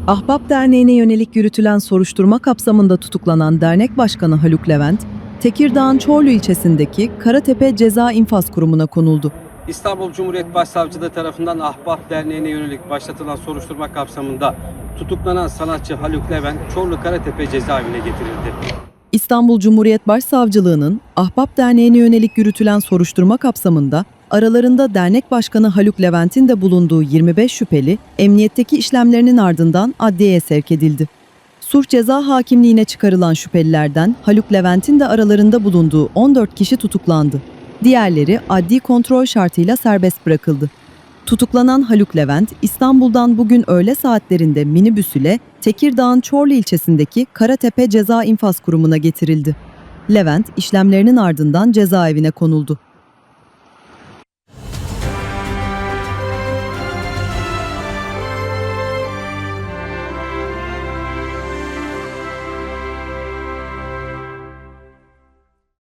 Ahbap Derneği'ne yönelik yürütülen soruşturma kapsamında tutuklanan dernek başkanı Haluk Levent, Tekirdağ'ın Çorlu ilçesindeki Karatepe Ceza İnfaz Kurumu'na konuldu. İstanbul Cumhuriyet Başsavcılığı tarafından Ahbap Derneği'ne yönelik başlatılan soruşturma kapsamında tutuklanan sanatçı Haluk Levent, Çorlu Karatepe cezaevine getirildi. İstanbul Cumhuriyet Başsavcılığı'nın Ahbap Derneği'ne yönelik yürütülen soruşturma kapsamında aralarında dernek başkanı Haluk Levent'in de bulunduğu 25 şüpheli emniyetteki işlemlerinin ardından adliyeye sevk edildi. Suç Ceza Hakimliğine çıkarılan şüphelilerden Haluk Levent'in de aralarında bulunduğu 14 kişi tutuklandı. Diğerleri adli kontrol şartıyla serbest bırakıldı. Tutuklanan Haluk Levent, İstanbul'dan bugün öğle saatlerinde minibüs ile Tekirdağ'ın Çorlu ilçesindeki Karatepe Ceza İnfaz Kurumu'na getirildi. Levent, işlemlerinin ardından cezaevine konuldu.